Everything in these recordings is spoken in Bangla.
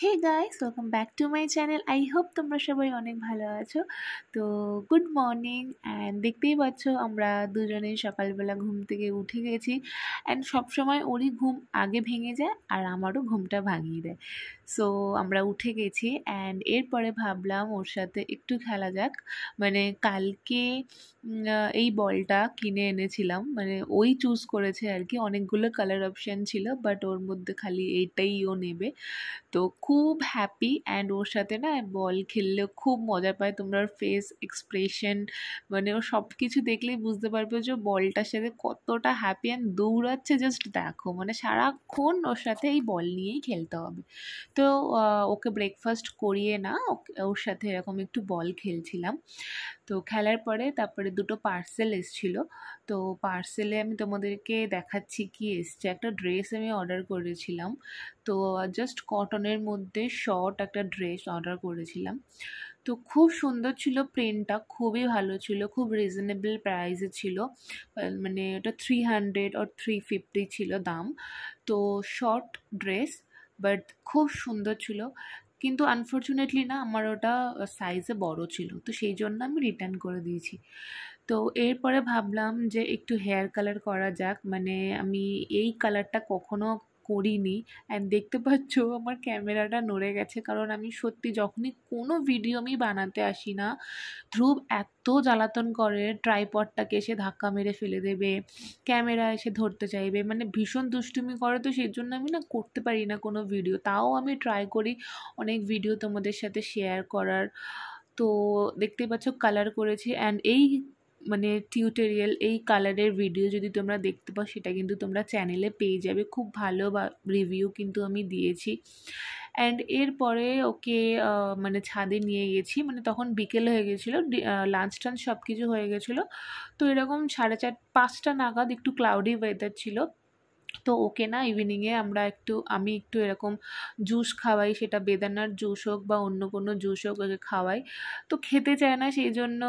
Hey guys, welcome back to my channel. I hope তোমরা সবাই অনেক ভালো আছো। তো গুড মর্নিং। অ্যান্ড দেখতেই পাচ্ছ আমরা দুজনেই সকালবেলা ঘুম থেকে উঠে গেছি। অ্যান্ড সবসময় ওরই ঘুম আগে ভেঙে যায় আর আমারও ঘুমটা ভাঙিয়ে দেয়। সো আমরা উঠে গেছি অ্যান্ড এরপরে ভাবলাম ওর সাথে একটু খেলা যাক। মানে কালকে এই বলটা কিনে এনেছিলাম, মানে ওই চুজ করেছে আর কি। অনেকগুলো কালার অপশান ছিল, বাট ওর মধ্যে খালি এইটাই ও নেবে। তো খুব হ্যাপি, অ্যান্ড ওর সাথে না বল খেললেও খুব মজা পায়। তোমরা ওর ফেস এক্সপ্রেশন, মানে ও সব কিছু দেখলেই বুঝতে পারবে যে বলটার সাথে কতটা হ্যাপি অ্যান্ড দৌড়াচ্ছে। জাস্ট দেখো, মানে সারাক্ষণ ওর সাথে এই বল নিয়েই খেলতে হবে। তো ওকে ব্রেকফাস্ট করিয়ে না ওর সাথে এরকম একটু বল খেলছিলাম। তো খেলার পরে তারপরে দুটো পার্সেল এসেছিলো। তো পার্সেলে আমি তোমাদেরকে দেখাচ্ছি কি এসছে। একটা ড্রেস আমি অর্ডার করেছিলাম। তো জাস্ট কটনের মধ্যে শর্ট একটা ড্রেস অর্ডার করেছিলাম। তো খুব সুন্দর ছিল, প্রিন্টটা খুবই ভালো ছিল, খুব রিজনেবল প্রাইসে ছিল। মানে ওটা 300 or 350 ছিল দাম। তো শর্ট ড্রেস, বাট খুব সুন্দর ছিল। কিন্তু আনফর্চুনেটলি না আমার ওটা সাইজে বড় ছিল, তো সেই জন্য আমি রিটার্ন করে দিয়েছি। তো এরপরে ভাবলাম যে একটু হেয়ার কালার করা যাক। মানে আমি এই কালারটা কখনো করিনি। অ্যান্ড দেখতে পাচ্ছ আমার ক্যামেরাটা নড়ে গেছে, কারণ আমি সত্যি যখনই কোনো ভিডিও আমি বানাতে আসি না, ধ্রুব এত জ্বালাতন করে। ট্রাইপডটাকে এসে ধাক্কা মেরে ফেলে দেবে, ক্যামেরা এসে ধরতে চাইবে, মানে ভীষণ দুষ্টুমি করে। তো সেই জন্য আমি না করতে পারি না কোনো ভিডিও। তাও আমি ট্রাই করি অনেক ভিডিও তোমাদের সাথে শেয়ার করার। তো দেখতেই পাচ্ছ কালার করেছি, অ্যান্ড এই মানে টিউটোরিয়াল, এই কালারের ভিডিও যদি তোমরা দেখতে পাও সেটা কিন্তু তোমরা চ্যানেলে পেয়ে যাবে। খুব ভালো বা রিভিউ কিন্তু আমি দিয়েছি। অ্যান্ড এরপরে ওকে মানে ছাদে নিয়ে গেছি, মানে তখন বিকেল হয়ে গেছিলো, লাঞ্চ টাঞ্চ সব কিছু হয়ে গেছিলো। তো এরকম 4:30-5টা নাগাদ একটু ক্লাউডি ওয়েদার ছিল। তো ওকে না ইভিনিংয়ে আমি একটু এরকম জুস খাওয়াই, সেটা বেদানার জুস হোক বা অন্য কোনো জুস হোক, ওকে খাওয়াই। তো খেতে চায় না, সেই জন্য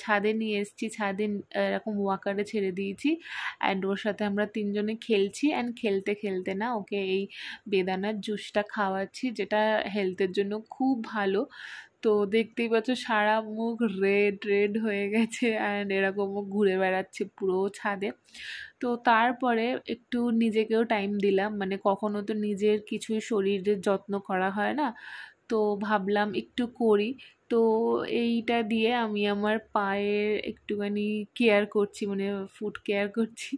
ছাদে নিয়ে এসেছি। ছাদে এরকম ওয়াকারে ছেড়ে দিয়েছি, অ্যান্ড ওর সাথে আমরা তিনজনে খেলছি। অ্যান্ড খেলতে খেলতে না ওকে এই বেদানার জুসটা খাওয়াচ্ছি, যেটা হেলথের জন্য খুব ভালো। তো দেখতেই পাচ্ছ সারা মুখ রেড রেড হয়ে গেছে, অ্যান্ড এরকম ঘুরে বেড়াচ্ছে পুরো ছাদে। তো তারপরে একটু নিজেকেও টাইম দিলাম, মানে কখনো তো নিজের কিছুই শরীরের যত্ন করা হয় না, তো ভাবলাম একটু করি। তো এইটা দিয়ে আমি আমার পায়ের একটুখানি কেয়ার করছি, মানে ফুট কেয়ার করছি।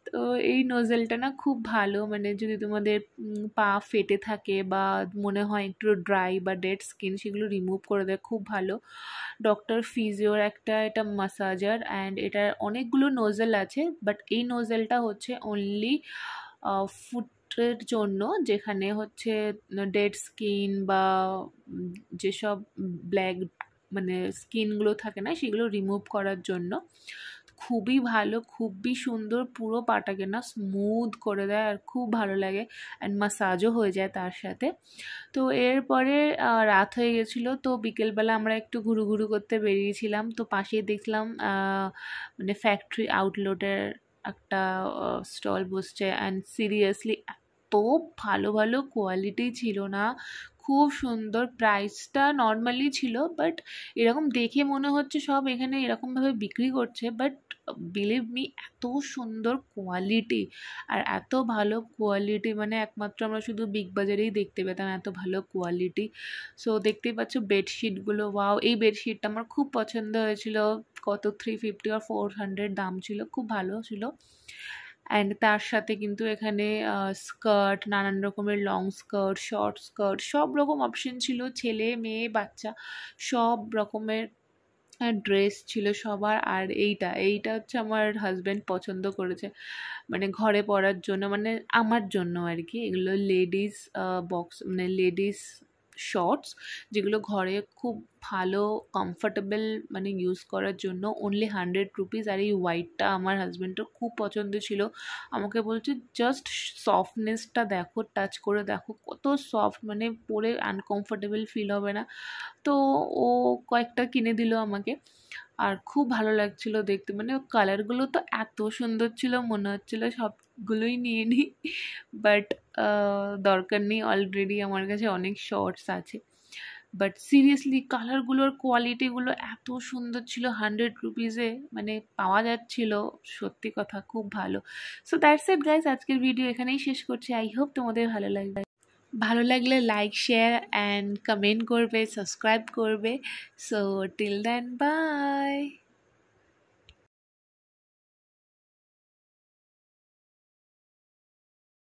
তো এই নোজেলটা না খুব ভালো, মানে যদি তোমাদের পা ফেটে থাকে বা মনে হয় একটু ড্রাই বা ডেড স্কিন, সেগুলো রিমুভ করে দেয়, খুব ভালো। ডক্টর ফিজিওর একটা এটা মাসাজার, অ্যান্ড এটার অনেকগুলো নোজেল আছে, বাট এই নোজেলটা হচ্ছে অনলি ফুটের জন্য, যেখানে হচ্ছে ডেড স্কিন বা যেসব ব্ল্যাক মানে স্কিনগুলো থাকে না, সেগুলো রিমুভ করার জন্য। খুবই ভালো, খুবই সুন্দর, পুরো পাটাকে না স্মুথ করে দেয় আর খুব ভালো লাগে। অ্যান্ড মাসাজও হয়ে যায় তার সাথে। তো এরপরে রাত হয়ে গেছিলো, তো বিকেলবেলা আমরা একটু ঘুরু করতে বেরিয়েছিলাম। তো পাশেই দেখলাম মানে ফ্যাক্টরি আউটলেটের একটা স্টল বসছে, অ্যান্ড সিরিয়াসলি এত ভালো ভালো কোয়ালিটি ছিল না, খুব সুন্দর। প্রাইসটা নর্মালি ছিল, বাট এরকম দেখে মনে হচ্ছে সব এখানে এরকমভাবে বিক্রি করছে, বাট বিলিভ মি এত সুন্দর কোয়ালিটি আর এত ভালো কোয়ালিটি, মানে একমাত্র আমরা শুধু বিগ বাজারেই দেখতে পেতাম এত ভালো কোয়ালিটি। সো দেখতেই পাচ্ছ বেডশিটগুলো, ওয়াও! এই বেডশিটটা আমার খুব পছন্দ হয়েছিল। কত 350 or 400 দাম ছিল, খুব ভালো ছিল। অ্যান্ড তার সাথে কিন্তু এখানে স্কার্ট, নানান রকমের লং স্কার্ট, শর্ট স্কার্ট, সব রকম অপশন ছিল, ছেলে মেয়ে বাচ্চা সব রকমের ড্রেস ছিল সবার। আর এইটা হচ্ছে আমার হাজব্যান্ড পছন্দ করেছে, মানে ঘরে পরার জন্য, মানে আমার জন্য আর কি। এগুলো লেডিস বক্স, মানে লেডিস শর্টস, যেগুলো ঘরে খুব ভালো কমফর্টেবল, মানে ইউজ করার জন্য। Only 100 rupees. আর এই হোয়াইটটা আমার হাজব্যান্ডের খুব পছন্দ ছিল, আমাকে বলছে জাস্ট সফটনেসটা দেখো, টাচ করে দেখো কত সফট, মানে পরে আনকমফর্টেবল ফিল হবে না। তো ও কয়েকটা কিনে দিল আমাকে। আর খুব ভালো লাগছিল দেখতে, মানে কালারগুলো তো এত সুন্দর ছিল, মনে হচ্ছিল সবগুলোই নিয়ে নিই, বাট দরকার নেই, অলরেডি আমার কাছে অনেক শর্টস আছে। বাট সিরিয়াসলি কালারগুলোর কোয়ালিটিগুলো এত সুন্দর ছিল, 100 রুপিসে মানে পাওয়া যাচ্ছিল, সত্যি কথা খুব ভালো। সো দ্যাটস ইট গাইস, আজকের ভিডিও এখানেই শেষ করছি। আই হোপ তোমাদের ভালো লাগবে। ভালো লাগলে লাইক শেয়ার অ্যান্ড কমেন্ট করবে, সাবস্ক্রাইব করবে। So till then by.